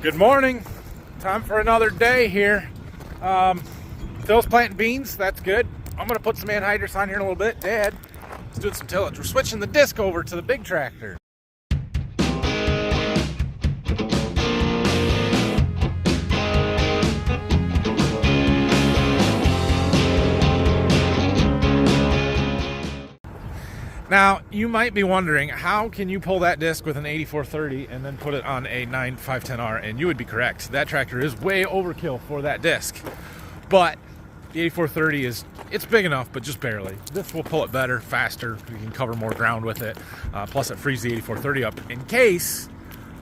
Good morning. Time for another day here. Phil's planting beans. That's good. I'm going to put some anhydrous on here in a little bit. Dad, let's do some tillage. We're switching the disc over to the big tractor. Now, you might be wondering, how can you pull that disc with an 8430 and then put it on a 9510R? And you would be correct. That tractor is way overkill for that disc. But the 8430 it's big enough, but just barely. This will pull it better, faster. We can cover more ground with it. Plus, it frees the 8430 up in case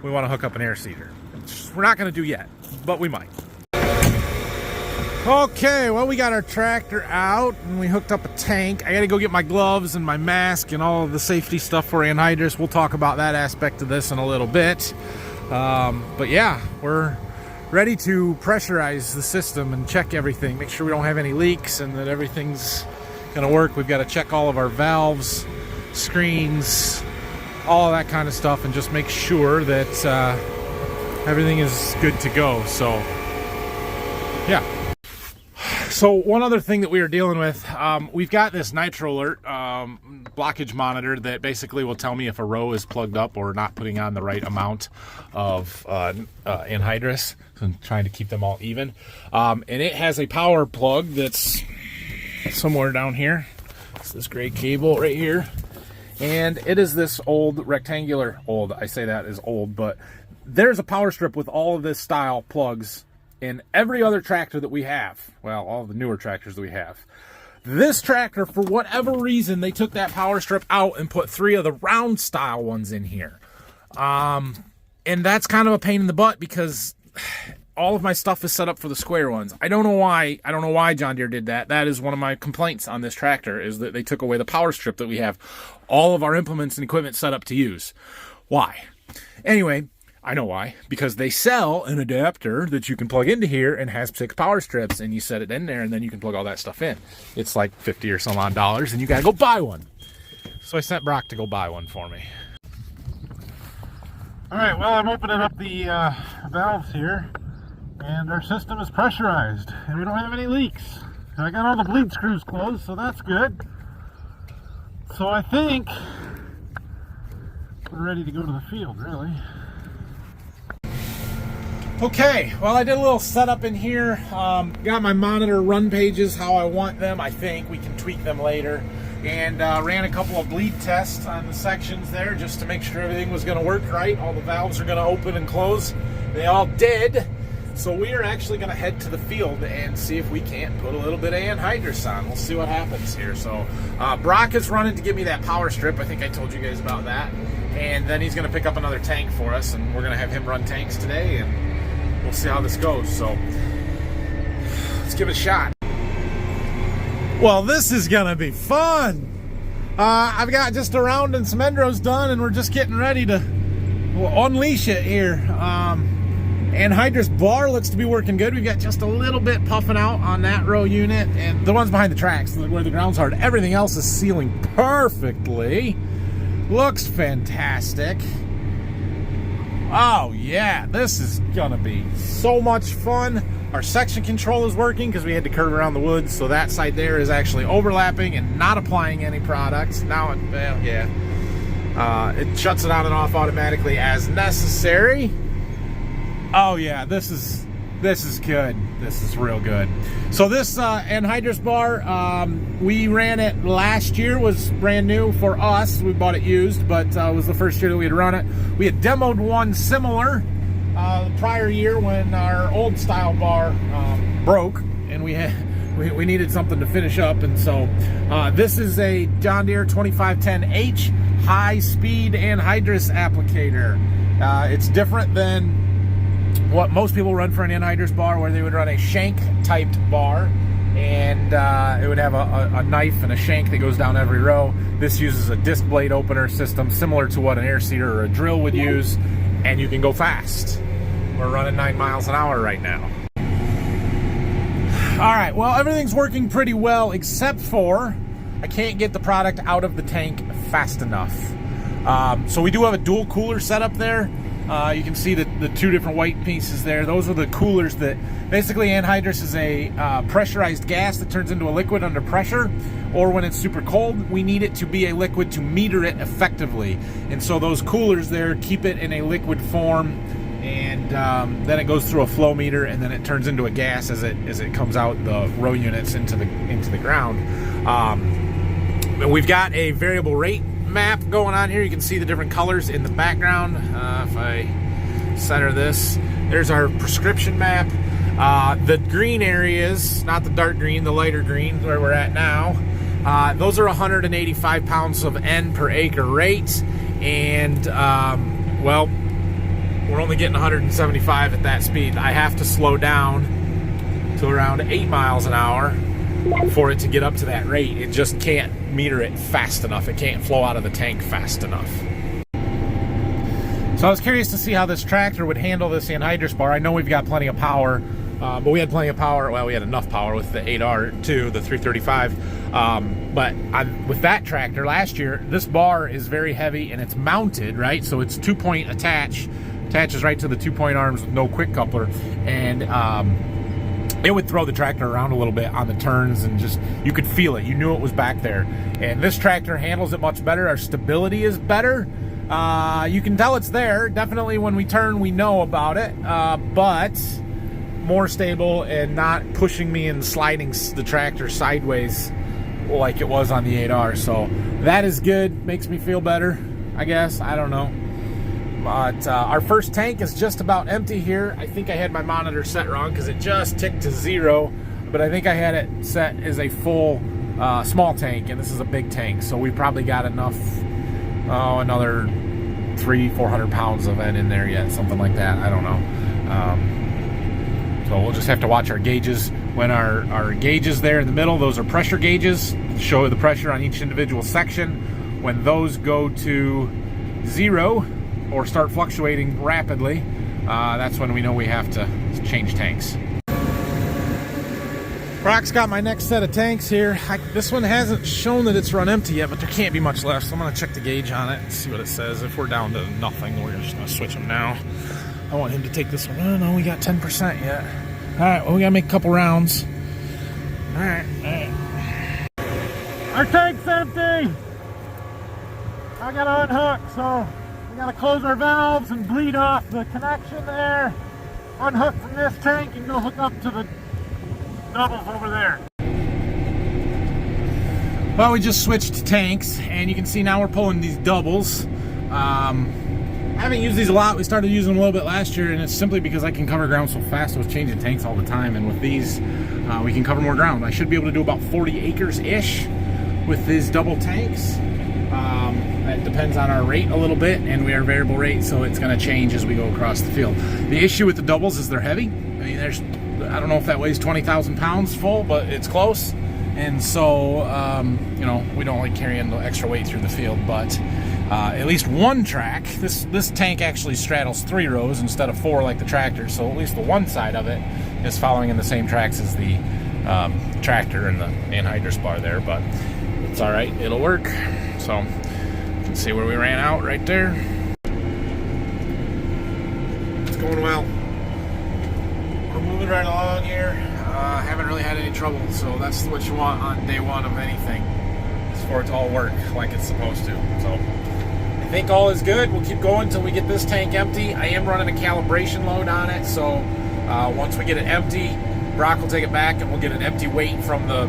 we want to hook up an air seeder. Which we're not going to do yet, but we might. Okay, well, we got our tractor out and we hooked up a tank. I got to go get my gloves and my mask and all of the safety stuff for anhydrous. We'll talk about that aspect of this in a little bit. But yeah, we're ready to pressurize the system and check everything. Make sure we don't have any leaks and that everything's going to work. We've got to check all of our valves, screens, all of that kind of stuff, and just make sure that everything is good to go. So, yeah. So one other thing that we are dealing with, we've got this nitro alert blockage monitor that basically will tell me if a row is plugged up or not putting on the right amount of anhydrous. So I'm trying to keep them all even. And it has a power plug that's somewhere down here. It's this gray cable right here. And it is this old rectangular, I say that is old, but there's a power strip with all of this style plugs in every other tractor that we have. Well, all the newer tractors that we have. This tractor, for whatever reason, they took that power strip out and put 3 of the round style ones in here. And that's kind of a pain in the butt because all of my stuff is set up for the square ones. I don't know why John Deere did that. That is one of my complaints on this tractor, is that they took away the power strip that we have all of our implements and equipment set up to use. Why? Anyway, I know why. Because they sell an adapter that you can plug into here and has 6 power strips, and you set it in there and then you can plug all that stuff in. It's like $50 or some odd dollars, and you gotta go buy one. So I sent Brock to go buy one for me. Alright, well, I'm opening up the valves here, and our system is pressurized, and we don't have any leaks. And I got all the bleed screws closed, so that's good. So I think we're ready to go to the field, really. Okay, well, I did a little setup in here. Got my monitor run pages how I want them. I think we can tweak them later. And ran a couple of bleed tests on the sections there just to make sure everything was going to work right. All the valves are going to open and close. They all did. So we are actually going to head to the field and see if we can't put a little bit of anhydrous on. We'll see what happens here. So Brock is running to give me that power strip. I think I told you guys about that. And then he's going to pick up another tank for us, and we're going to have him run tanks today, and we'll see how this goes. So let's give it a shot. Well, this is going to be fun. I've got just a round and some endros done, and we're just getting ready to unleash it here. Anhydrous bar looks to be working good. We've got just a little bit puffing out on that row unit, and the ones behind the tracks where the ground's hard. Everything else is sealing perfectly. Looks fantastic. Oh yeah, this is gonna be so much fun. Our section control is working because we had to curve around the woods, so that side there is actually overlapping and not applying any products. Now, it shuts it on and off automatically as necessary. Oh yeah, this is good. This is real good. So this anhydrous bar, we ran it last year, was brand new for us. We bought it used, but it was the first year that we had run it. We had demoed one similar the prior year when our old style bar broke, and we needed something to finish up, and so this is a John Deere 2510H high-speed anhydrous applicator. It's different than what most people run for an anhydrous bar, where they would run a shank-typed bar, and it would have a knife and a shank that goes down every row. This uses a disc blade opener system similar to what an air seeder or a drill would use, and you can go fast. We're running 9 miles an hour right now. All right, well, everything's working pretty well, except for I can't get the product out of the tank fast enough. So we do have a dual cooler setup there. You can see the two different white pieces there. Those are the coolers that basically anhydrous is a pressurized gas that turns into a liquid under pressure, or when it's super cold, we need it to be a liquid to meter it effectively. And so those coolers there keep it in a liquid form, and then it goes through a flow meter, and then it turns into a gas as it comes out the row units into the ground. We've got a variable rate map going on here. You can see the different colors in the background. If I center this, there's our prescription map. The green areas, not the dark green, the lighter green where we're at now, those are 185 pounds of N per acre rate, and well, we're only getting 175 at that speed. I have to slow down to around 8 miles an hour for it to get up to that rate. It just can't meter it fast enough. It can't flow out of the tank fast enough. So I was curious to see how this tractor would handle this anhydrous bar. I know we've got plenty of power, but we had plenty of power. Well, we had enough power with the 8R2, the 335. But with that tractor last year, this bar is very heavy and it's mounted, right? So it's 2-point attaches right to the 2-point arms with no quick coupler. And it would throw the tractor around a little bit on the turns, and just, you could feel it. You knew it was back there. And this tractor handles it much better. Our stability is better. You can tell it's there. Definitely when we turn, we know about it. But more stable and not pushing me and sliding the tractor sideways like it was on the 8R. So that is good. Makes me feel better, I guess. I don't know. But our first tank is just about empty here. I think I had my monitor set wrong because it just ticked to 0, but I think I had it set as a full small tank, and this is a big tank, so we probably got enough, another 300-400 pounds of N in there yet, something like that. I don't know. So we'll just have to watch our gauges. When our gauges there in the middle, those are pressure gauges, show the pressure on each individual section. When those go to 0 or start fluctuating rapidly, that's when we know we have to change tanks. Brock's got my next set of tanks here. This one hasn't shown that it's run empty yet, but there can't be much left, so I'm gonna check the gauge on it and see what it says. If we're down to nothing, we're just gonna switch them now. I want him to take this one. Oh, no, we got 10% yet. All right, well, we gotta make a couple rounds. All right. Our tank's empty. I gotta unhook, so we gotta close our valves and bleed off the connection there, unhook from this tank, and go hook up to the doubles over there. Well, we just switched tanks, and you can see now we're pulling these doubles. I haven't used these a lot. We started using them a little bit last year, and it's simply because I can cover ground so fast. I was changing tanks all the time, and with these, we can cover more ground. I should be able to do about 40 acres-ish with these double tanks. It depends on our rate a little bit, and we are variable rate, so it's going to change as we go across the field. The issue with the doubles is they're heavy. I mean, I don't know if that weighs 20,000 pounds full, but it's close. And so, you know, we don't like carrying the extra weight through the field, but at least one track, this tank actually straddles 3 rows instead of 4 like the tractor, so at least the one side of it is following in the same tracks as the tractor and the anhydrous bar there, but it's all right, it'll work. So you can see where we ran out right there. It's going well. We're moving right along here. Haven't really had any trouble, so that's what you want on day one of anything, is for it to all work like it's supposed to. So I think all is good. We'll keep going until we get this tank empty. I am running a calibration load on it, so once we get it empty, Brock will take it back and we'll get an empty weight from the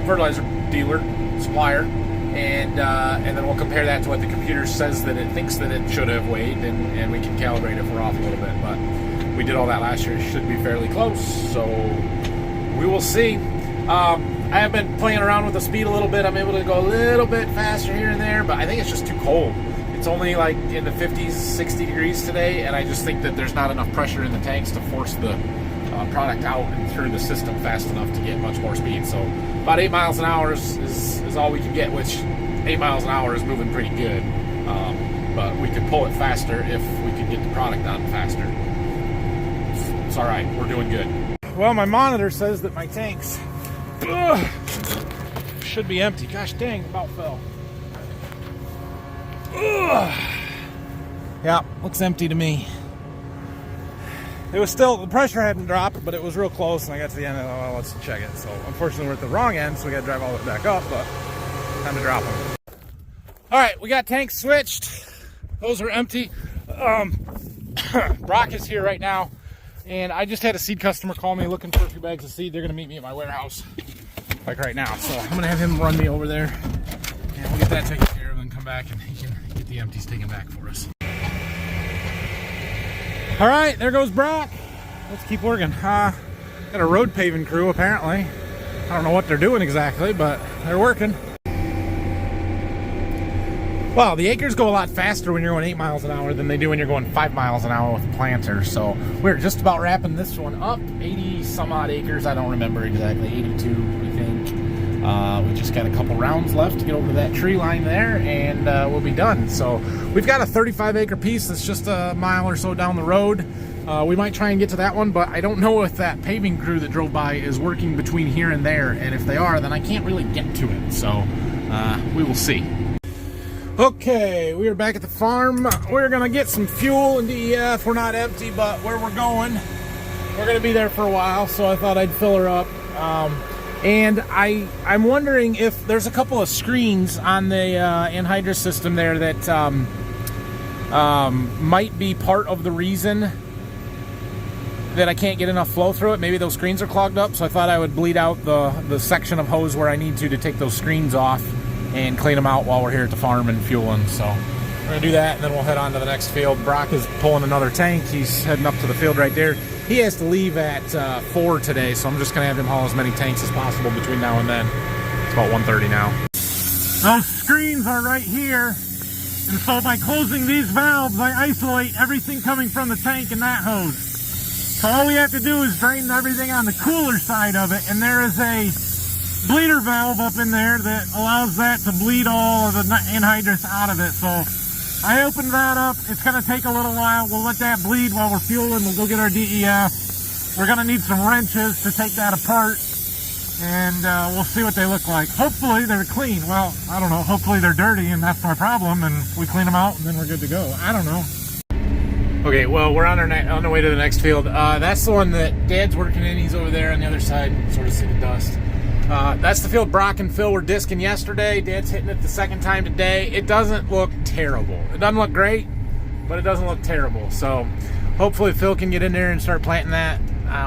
fertilizer dealer, supplier, and then we'll compare that to what the computer says that it thinks that it should have weighed, and we can calibrate if we're off a little bit. But we did all that last year. It should be fairly close, so we will see. I have been playing around with the speed a little bit. I'm able to go a little bit faster here and there, but I think it's just too cold. It's only like in the 50s, 60 degrees today, and I just think that there's not enough pressure in the tanks to force the product out and through the system fast enough to get much more speed. So about 8 miles an hour is all we can get, which 8 miles an hour is moving pretty good. But we could pull it faster if we could get the product on faster. It's all right, we're doing good. Well, my monitor says that my tanks should be empty. Gosh dang, about fell. Yeah, looks empty to me. It was still, the pressure hadn't dropped, but it was real close, and I got to the end and well, let's check it. So unfortunately we're at the wrong end, so we got to drive all the way back up, but time to drop them. All right, we got tanks switched. Those are empty. Brock is here right now, and I just had a seed customer call me looking for a few bags of seed. They're gonna meet me at my warehouse, like right now. So I'm gonna have him run me over there, and we'll get that taken care of, and come back and he can get the empties taken back for us. All right, there goes Brock. Let's keep working. Got a road paving crew apparently. I don't know what they're doing exactly, but they're working. Well, the acres go a lot faster when you're going 8 miles an hour than they do when you're going 5 miles an hour with a planter. So we're just about wrapping this one up. 80 some odd acres. I don't remember exactly. 82, I think. We just got a couple rounds left to get over to that tree line there, and we'll be done. So we've got a 35 acre piece that's just a mile or so down the road. We might try and get to that one, but I don't know if that paving crew that drove by is working between here and there, and if they are, then I can't really get to it. So we will see. Okay, we are back at the farm. We're gonna get some fuel and DEF. We're not empty, but where we're going, we're gonna be there for a while, so I thought I'd fill her up. And I'm wondering if there's a couple of screens on the anhydrous system there that might be part of the reason that I can't get enough flow through it. Maybe those screens are clogged up, so I thought I would bleed out the section of hose where I need to take those screens off and clean them out while we're here at the farm and fueling. So we're gonna do that, and then we'll head on to the next field. Brock is pulling another tank. He's heading up to the field right there. He has to leave at 4 today, so I'm just gonna have him haul as many tanks as possible between now and then. It's about 1:30 now. Those screens are right here, and so by closing these valves, I isolate everything coming from the tank and that hose. So all we have to do is drain everything on the cooler side of it, and there is a bleeder valve up in there that allows that to bleed all of the anhydrous out of it. So I opened that up. It's going to take a little while. We'll let that bleed while we're fueling. We'll go get our DEF. We're going to need some wrenches to take that apart, and we'll see what they look like. Hopefully they're clean. Well, I don't know. Hopefully they're dirty, and that's my problem, and we clean them out, and then we're good to go. I don't know. Okay, well, we're on the way to the next field. That's the one that Dad's working in. He's over there on the other side, sort of see the dust. That's the field Brock and Phil were disking yesterday. Dad's hitting it the second time today. It doesn't look terrible. It doesn't look great, but it doesn't look terrible. So hopefully Phil can get in there and start planting that.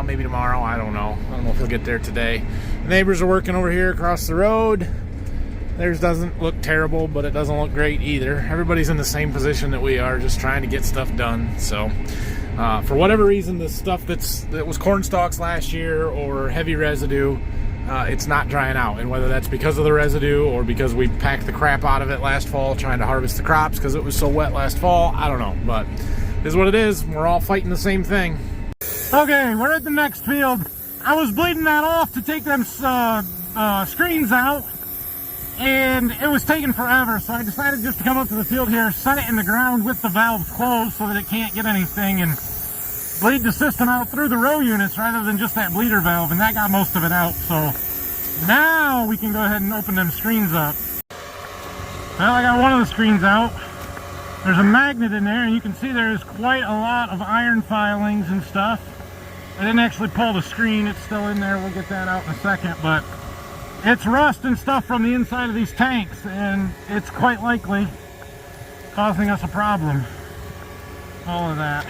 Maybe tomorrow. I don't know. I don't know if he'll get there today. The neighbors are working over here across the road. Theirs doesn't look terrible, but it doesn't look great either. Everybody's in the same position that we are, just trying to get stuff done. So for whatever reason, the stuff that was corn stalks last year or heavy residue, it's not drying out, and whether that's because of the residue or because we packed the crap out of it last fall trying to harvest the crops because it was so wet last fall, I don't know, but it is what it is. We're all fighting the same thing. Okay, we're at the next field. I was bleeding that off to take them screens out, and it was taking forever, so I decided just to come up to the field here, set it in the ground with the valves closed so that it can't get anything, and bleed the system out through the row units rather than just that bleeder valve, and that got most of it out. So now we can go ahead and open them screens up. Well, I got one of the screens out. There's a magnet in there, and you can see there's quite a lot of iron filings and stuff. I didn't actually pull the screen. It's still in there. We'll get that out in a second, but it's rust and stuff from the inside of these tanks, and it's quite likely causing us a problem. All of that.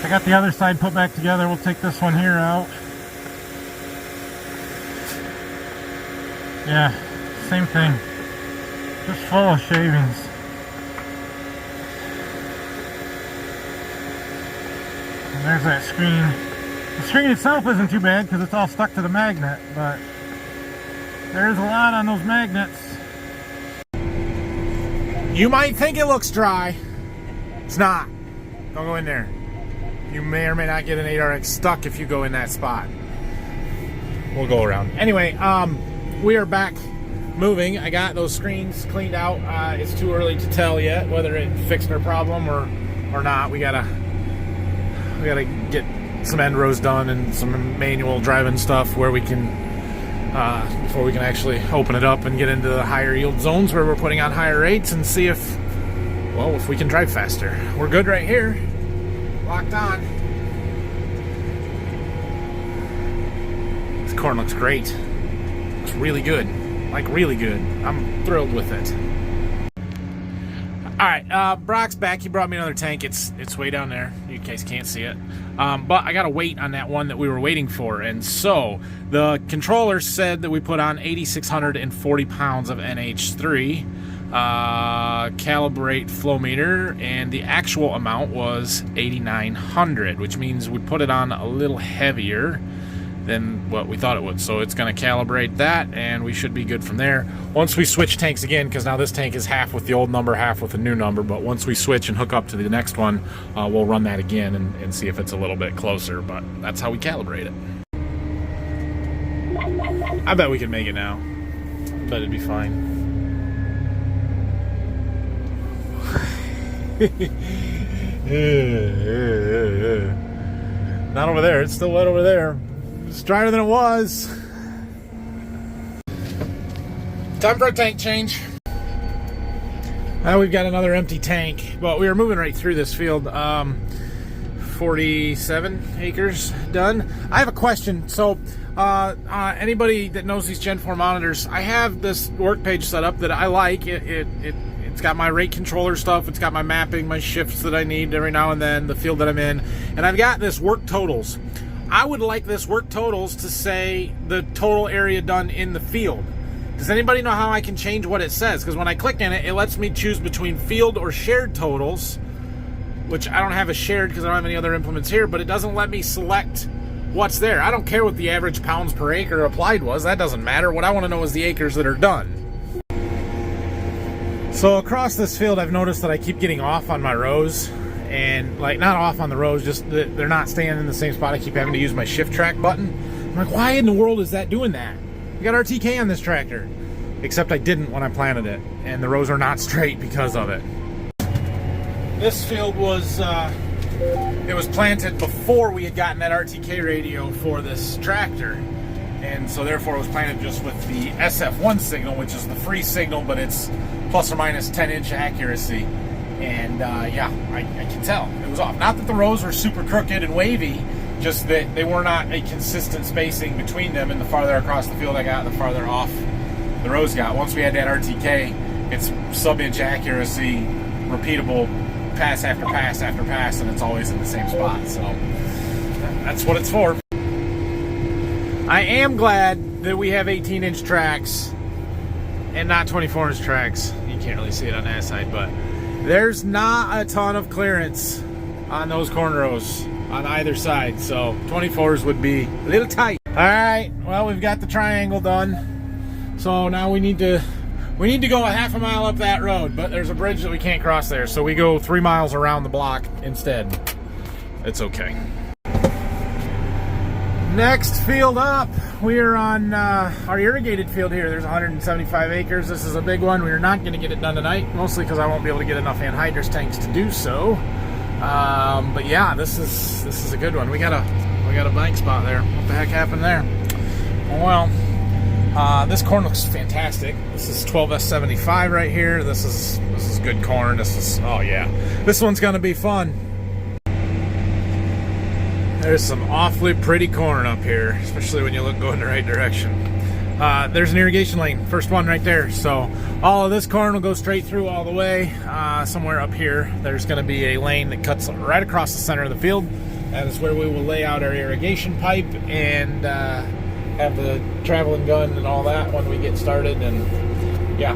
I got the other side put back together. We'll take this one here out. Yeah, same thing. Just full of shavings. And there's that screen. The screen itself isn't too bad because it's all stuck to the magnet, but there's a lot on those magnets. You might think it looks dry. It's not. Don't go in there. You may or may not get an 8RX stuck if you go in that spot. We'll go around. Anyway, we are back moving. I got those screens cleaned out. It's too early to tell yet whether it fixed our problem or not. We gotta get some end rows done and some manual driving stuff where we can before we can actually open it up and get into the higher yield zones where we're putting on higher rates and see if well, if we can drive faster. We're good right here. Locked on. This corn looks great. Looks really good. Like, really good. I'm thrilled with it. Alright, Brock's back. He brought me another tank. It's way down there. You guys can't see it. But I got to wait on that one that we were waiting for. And so, the controller said that we put on 8,640 pounds of NH3. Calibrate flow meter, and the actual amount was 8,900, which means we put it on a little heavier than what we thought it would. So it's going to calibrate that, and we should be good from there. Once we switch tanks again, because now this tank is half with the old number, half with the new number, but once we switch and hook up to the next one, we'll run that again and see if it's a little bit closer, but that's how we calibrate it. I bet we can make it now. I bet it'd be fine. Not over there. It's still wet over there. It's drier than it was. Time for a tank change. Now we've got another empty tank, but we were moving right through this field. 47 acres done. I have a question. So anybody that knows these Gen 4 monitors, I have this work page set up that I like. It's got my rate controller stuff, it's got my mapping, my shifts that I need every now and then, the field that I'm in, and I've got this work totals. I would like this work totals to say the total area done in the field. Does anybody know how I can change what it says? Because when I click in it, it lets me choose between field or shared totals, which I don't have a shared because I don't have any other implements here, but it doesn't let me select what's there. I don't care what the average pounds per acre applied was. That doesn't matter. What I want to know is the acres that are done. So across this field, I've noticed that I keep getting off on my rows, and like not off on the rows, just that they're not staying in the same spot. I keep having to use my shift track button. I'm like, why in the world is that doing that? You got RTK on this tractor. Except I didn't when I planted it, and the rows are not straight because of it. This field was, it was planted before we had gotten that RTK radio for this tractor. And so therefore it was planted just with the SF1 signal, which is the free signal, but it's plus or minus 10-inch accuracy. And yeah, I can tell it was off. Not that the rows were super crooked and wavy, just that they were not a consistent spacing between them, and the farther across the field I got, the farther off the rows got. Once we had that RTK, it's sub-inch accuracy, repeatable pass after pass after pass, and it's always in the same spot. So that's what it's for. I am glad that we have 18-inch tracks and not 24-inch tracks. You can't really see it on that side, but there's not a ton of clearance on those corn rows on either side, so 24s would be a little tight. All right, well, we've got the triangle done, so now we need to go a half a mile up that road, but there's a bridge that we can't cross there, so we go 3 miles around the block instead. It's okay. Next field up, we are on our irrigated field here. There's 175 acres. This is a big one. We are not going to get it done tonight, mostly because I won't be able to get enough anhydrous tanks to do so. But yeah, this is a good one. We got a blank spot there. What the heck happened there? Well, this corn looks fantastic. This is 12S75 right here. This is good corn. Oh yeah, this one's going to be fun. There's some awfully pretty corn up here, especially when you look going the right direction. There's an irrigation lane, first one right there. So all of this corn will go straight through all the way. Somewhere up here, there's going to be a lane that cuts right across the center of the field. That is where we will lay out our irrigation pipe and have the traveling gun and all that when we get started. And yeah.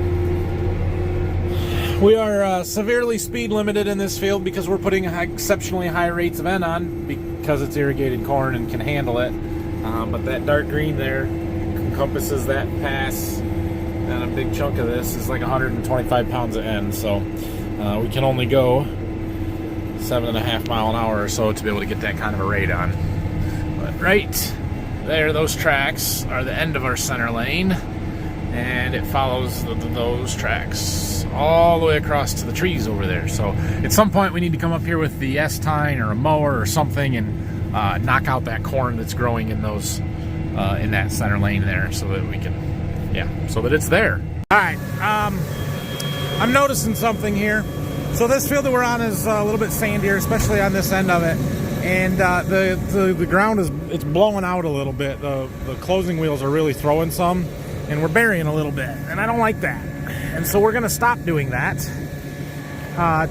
We are severely speed limited in this field because we're putting exceptionally high rates of N on because it's irrigated corn and can handle it. But that dark green there encompasses that pass, and a big chunk of this is like 125 pounds of N. So we can only go 7.5 mile an hour or so to be able to get that kind of a rate on. But right there, those tracks are the end of our center lane, and it follows those tracks all the way across to the trees over there. So at some point we need to come up here with the S-tine or a mower or something and knock out that corn that's growing in those in that center lane there, so that we can, yeah, so that it's there. All right, I'm noticing something here. So this field that we're on is a little bit sandier, especially on this end of it. And the ground it's blowing out a little bit. The closing wheels are really throwing some, and we're burying a little bit, and I don't like that. And so we're going to stop doing that.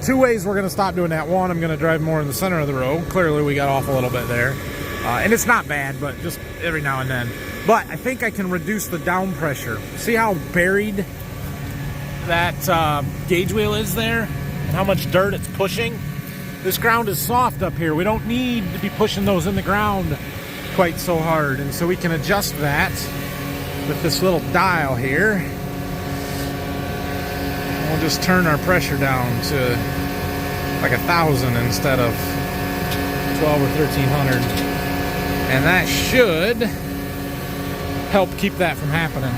Two ways we're going to stop doing that. One, I'm going to drive more in the center of the road. Clearly we got off a little bit there, and it's not bad, but just every now and then. But I think I can reduce the down pressure. See how buried that gauge wheel is there, and how much dirt it's pushing? This ground is soft up here. We don't need to be pushing those in the ground quite so hard. And so we can adjust that with this little dial here. And we'll just turn our pressure down to like 1,000 instead of 12 or 1,300. And that should help keep that from happening.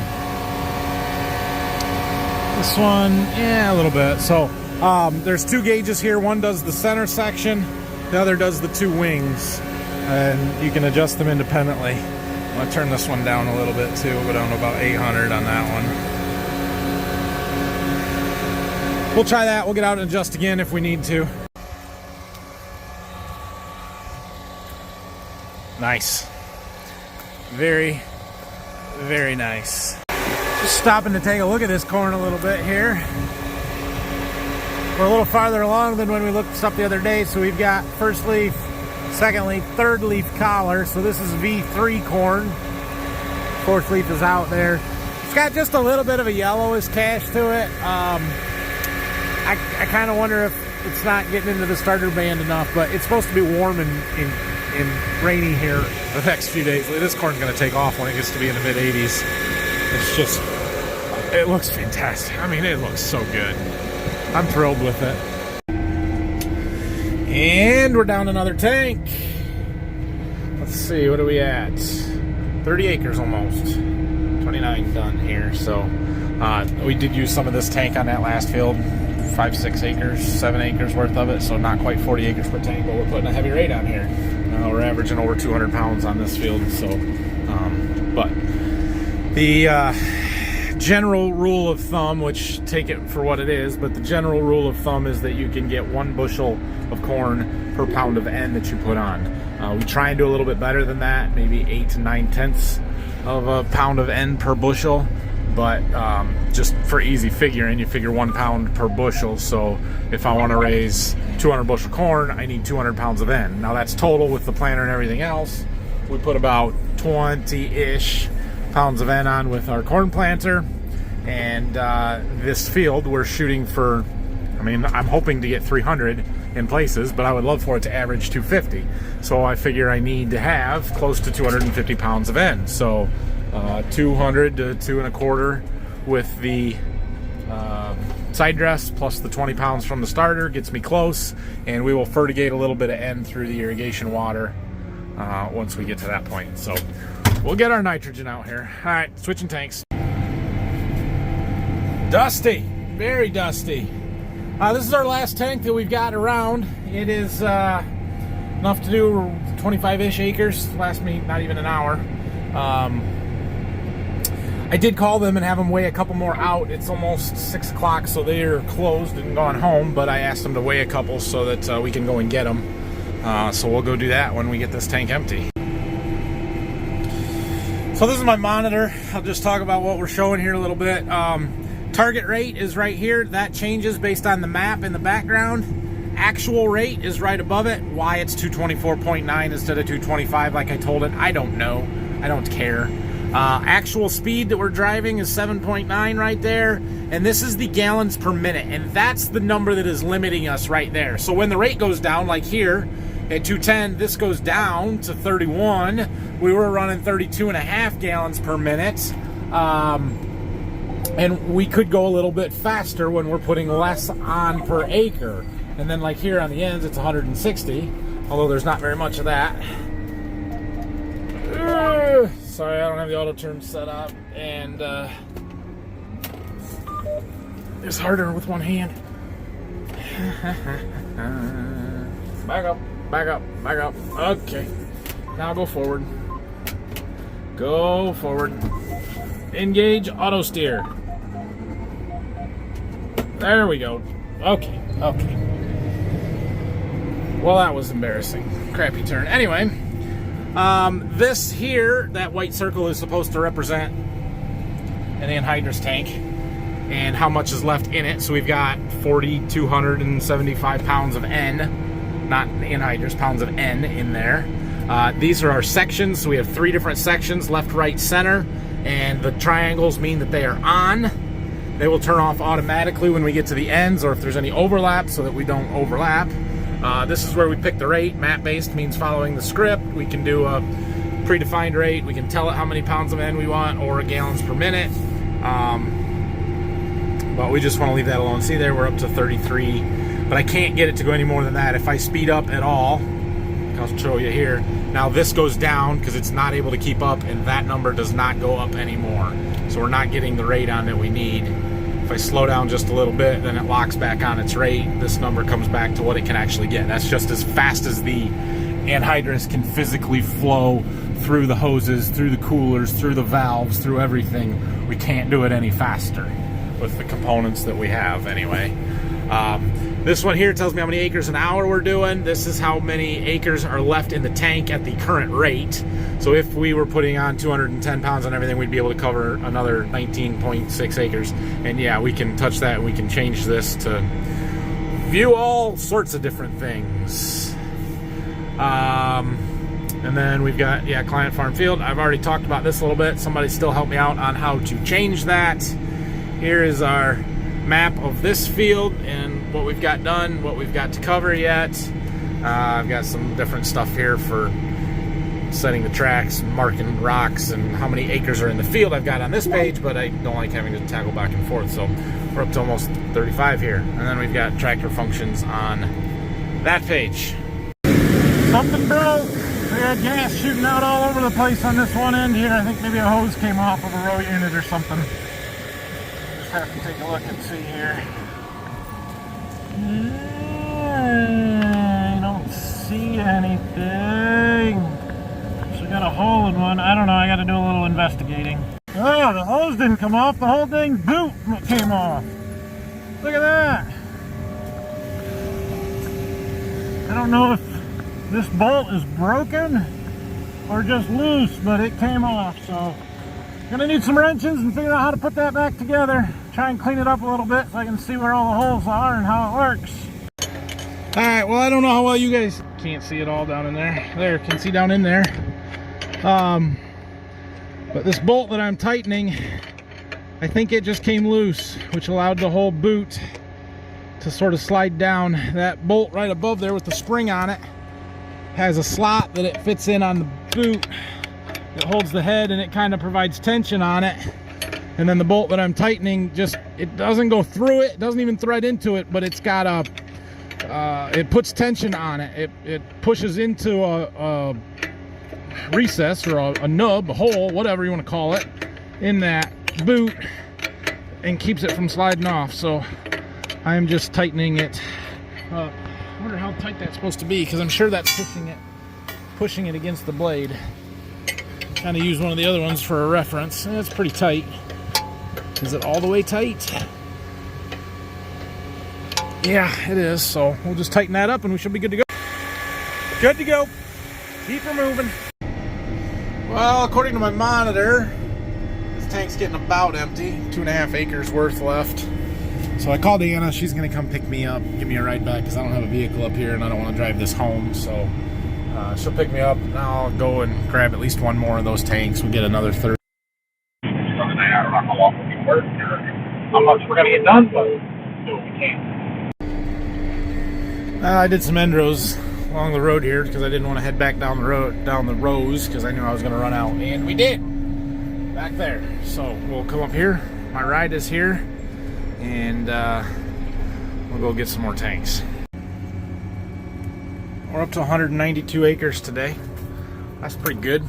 This one, yeah, a little bit. So there's two gauges here. One does the center section, the other does the two wings, and you can adjust them independently. I'm going to turn this one down a little bit too. We'll go down to about 800 on that one. We'll try that. We'll get out and adjust again if we need to. Nice. Very, very nice. Just stopping to take a look at this corn a little bit here. We're a little farther along than when we looked this up the other day, so we've got first leaf, second leaf, third leaf collar. So this is V3 corn. Fourth leaf is out there. It's got just a little bit of a yellowish cash to it. I kind of wonder if it's not getting into the starter band enough, but it's supposed to be warm and rainy here the next few days. This corn's going to take off when it gets to be in the mid-80s. It's just, it looks fantastic. I mean, it looks so good. I'm thrilled with it. And we're down another tank. Let's see, what are we at? 30 acres almost. 29 done here. So we did use some of this tank on that last field. 5, 6 acres, 7 acres worth of it. So not quite 40 acres per tank, but we're putting a heavy rate on here. We're averaging over 200 pounds on this field. So, but the general rule of thumb, which take it for what it is, but the general rule of thumb is that you can get 1 bushel of corn per pound of N that you put on. We try and do a little bit better than that, maybe 8 to 9/10 of a pound of N per bushel, but just for easy figuring, you figure 1 pound per bushel. So if I want to raise 200 bushel corn, I need 200 pounds of N. Now that's total with the planter and everything else. We put about 20-ish pounds of N on with our corn planter, and this field we're shooting for, I mean, I'm hoping to get 300 in places, but I would love for it to average 250. So I figure I need to have close to 250 pounds of N. So 200 to 2 1/4 with the side dress plus the 20 pounds from the starter gets me close, and we will fertigate a little bit of N through the irrigation water once we get to that point. So we'll get our nitrogen out here. All right, switching tanks. Dusty, very dusty. This is our last tank that we've got around. It is enough to do 25-ish acres. Last me not even an hour. I did call them and have them weigh a couple more out. It's almost 6 o'clock, so they're closed and gone home, but I asked them to weigh a couple so that we can go and get them. So we'll go do that when we get this tank empty. So this is my monitor. I'll just talk about what we're showing here a little bit. Target rate is right here. That changes based on the map in the background. Actual rate is right above it. Why it's 224.9 instead of 225 like I told it, I don't know. I don't care. Actual speed that we're driving is 7.9 right there, and this is the gallons per minute, and that's the number that is limiting us right there. So when the rate goes down, like here at 210, this goes down to 31. We were running 32.5 gallons per minute, and we could go a little bit faster when we're putting less on per acre. And then like here on the ends, it's 160, although there's not very much of that. Sorry, I don't have the auto turn set up, and it's harder with one hand. Back up, back up, back up. Okay, now go forward. Go forward. Engage auto steer. There we go. Okay. Okay. Well, that was embarrassing. Crappy turn. Anyway, this here, that white circle is supposed to represent an anhydrous tank and how much is left in it. So we've got 4,275 pounds of N, not anhydrous, pounds of N in there. These are our sections. So we have 3 different sections, left, right, center, and the triangles mean that they are on. They will turn off automatically when we get to the ends or if there's any overlap so that we don't overlap. This is where we pick the rate. Map-based means following the script. We can do a predefined rate. We can tell it how many pounds of N we want or gallons per minute. But we just want to leave that alone. See there, we're up to 33, but I can't get it to go any more than that. If I speed up at all, I'll show you here. Now this goes down because it's not able to keep up, and that number does not go up anymore. So we're not getting the rate on that we need. If I slow down just a little bit, then it locks back on its rate. This number comes back to what it can actually get. That's just as fast as the anhydrous can physically flow through the hoses, through the coolers, through the valves, through everything. We can't do it any faster with the components that we have anyway. This one here tells me how many acres an hour we're doing. This is how many acres are left in the tank at the current rate. So if we were putting on 210 pounds on everything, we'd be able to cover another 19.6 acres. And yeah, we can touch that and we can change this to view all sorts of different things. And then we've got, yeah, client farm field. I've already talked about this a little bit. Somebody still help me out on how to change that. Here is our map of this field and what we've got done, what we've got to cover yet. I've got some different stuff here for setting the tracks, marking rocks, and how many acres are in the field I've got on this page, but I don't like having to toggle back and forth, so we're up to almost 35 here. And then we've got tractor functions on that page. Something broke. We had gas shooting out all over the place on this one end here. I think maybe a hose came off of a row unit or something. Just have to take a look and see here. I don't see anything. So we got a hole in one. I don't know. I got to do a little investigating. Oh, the hose didn't come off. The whole thing boot came off. Look at that. I don't know if this bolt is broken or just loose, but it came off. So gonna need some wrenches and figure out how to put that back together. Try and clean it up a little bit so I can see where all the holes are and how it works. All right, well, I don't know how well you guys can't see it all down in there. There, can see down in there. But this bolt that I'm tightening, I think it just came loose, which allowed the whole boot to sort of slide down. That bolt right above there with the spring on it has a slot that it fits in on the boot. It holds the head and it kind of provides tension on it. And then the bolt that I'm tightening, just, it doesn't go through it, doesn't even thread into it, but it's got a, it puts tension on it. It pushes into a recess or a nub, a hole, whatever you want to call it, in that boot and keeps it from sliding off. So I'm just tightening it up. I wonder how tight that's supposed to be, because I'm sure that's pushing it against the blade. Kind of use one of the other ones for a reference. It's pretty tight. Is it all the way tight? Yeah, it is. So we'll just tighten that up and we should be good to go. Good to go. Keep her moving. Well, according to my monitor, this tank's getting about empty. 2.5 acres worth left. So I called Anna. She's going to come pick me up, give me a ride back, because I don't have a vehicle up here and I don't want to drive this home. So she'll pick me up and I'll go and grab at least one more of those tanks. We'll get another 30. I don't know how long we can work or how much we're going to get done, but do what we can. I did some end rows along the road here because I didn't want to head back down the rows because I knew I was going to run out, and we did back there. So we'll come up here. My ride is here, and we'll go get some more tanks. We're up to 192 acres today. That's pretty good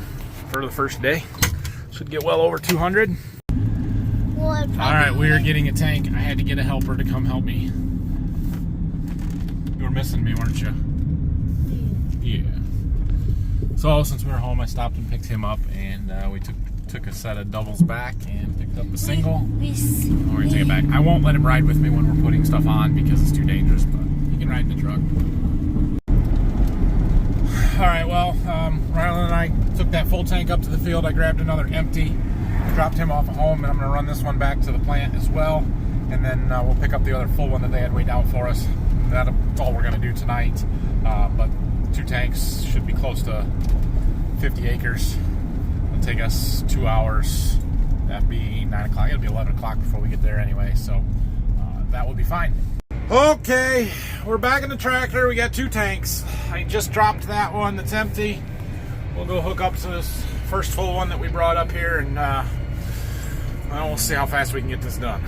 for the first day. Should get well over 200. All right, we are getting a tank. I had to get a helper to come help me. You were missing me, weren't you? Yeah. So since we were home, I stopped and picked him up, and we took took a set of doubles back and picked up a single. We're gonna take it back. I won't let him ride with me when we're putting stuff on because it's too dangerous, but he can ride in the truck. All right, well, Rylan and I took that full tank up to the field. I grabbed another empty, dropped him off at home, and I'm gonna run this one back to the plant as well. And then we'll pick up the other full one that they had weighed out for us. That's all we're gonna do tonight. But 2 tanks should be close to 50 acres. It'll take us 2 hours. That'd be 9 o'clock. It'll be 11 o'clock before we get there anyway, so that will be fine. Okay, we're back in the tractor. We got 2 tanks. I just dropped that one that's empty. We'll go hook up to this first full one that we brought up here, and we'll see how fast we can get this done.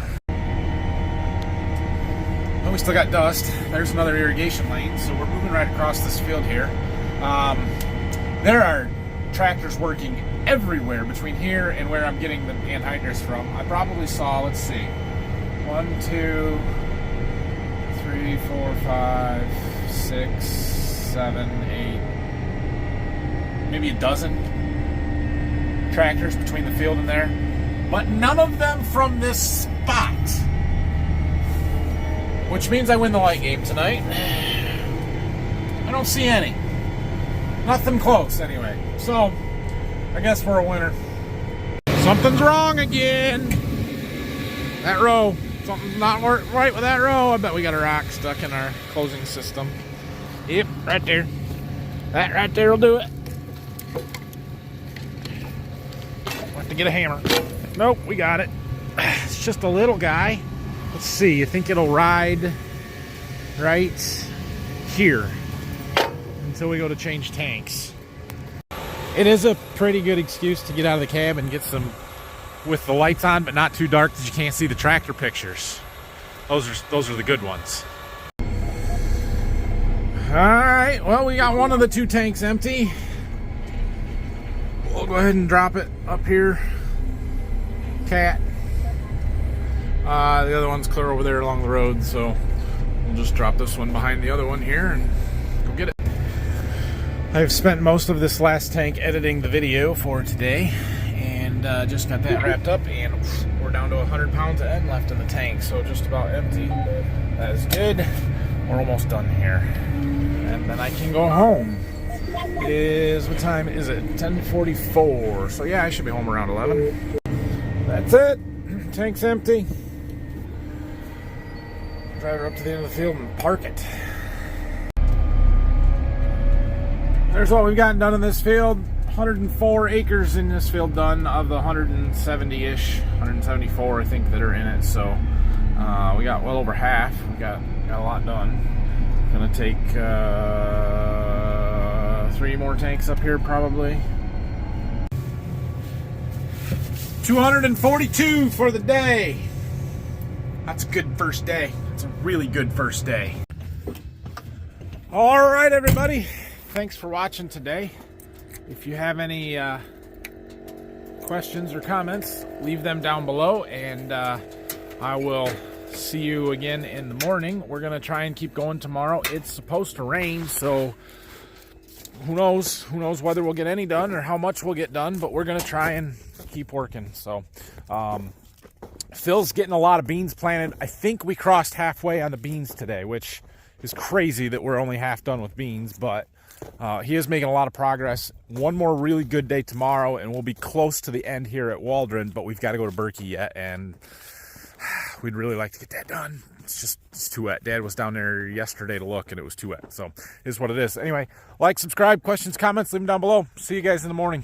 Well, we still got dust. There's another irrigation lane, so we're moving right across this field here. There are tractors working everywhere between here and where I'm getting the anhydrous from. I probably saw, let's see, 1, 2, 3, 4, 5, 6, 7, 8, maybe a dozen tractors between the field and there, but none of them from this spot. Which means I win the light game tonight. I don't see any. Nothing close, anyway. So, I guess we're a winner. Something's wrong again. That row. Something's not right with that row. I bet we got a rock stuck in our closing system. Yep, right there. That right there will do it. We'll have to get a hammer. Nope, we got it. It's just a little guy. Let's see, I think it'll ride right here until we go to change tanks. It is a pretty good excuse to get out of the cab and get some with the lights on, but not too dark that you can't see the tractor pictures. Those are the good ones. Alright, well, we got one of the 2 tanks empty. We'll go ahead and drop it up here. Cat. The other one's clear over there along the road, so we'll just drop this one behind the other one here and go get it. I've spent most of this last tank editing the video for today, and just got that wrapped up, and we're down to 100 pounds of end left in the tank, so just about empty. That is good. We're almost done here, and then I can go home. What time is it? 10:44. So yeah, I should be home around 11. That's it. Tank's empty. Drive her up to the end of the field and park it. There's what we've gotten done in this field. 104 acres in this field done of the 170-ish, 174 I think that are in it. So we got well over half. We got a lot done. Gonna take 3 more tanks up here probably. 242 for the day. That's a good first day. It's a really good first day. All right, everybody. Thanks for watching today. If you have any questions or comments, leave them down below, and I will see you again in the morning. We're going to try and keep going tomorrow. It's supposed to rain, so who knows whether we'll get any done or how much we'll get done, but we're going to try and keep working. So Phil's getting a lot of beans planted. I think we crossed halfway on the beans today, which is crazy that we're only half done with beans, but he is making a lot of progress. One more really good day tomorrow, and we'll be close to the end here at Waldron, but we've got to go to Berkey yet, and we'd really like to get that done. It's too wet. Dad was down there yesterday to look, and it was too wet. So it is what it is. Anyway, like, subscribe, questions, comments, leave them down below. See you guys in the morning.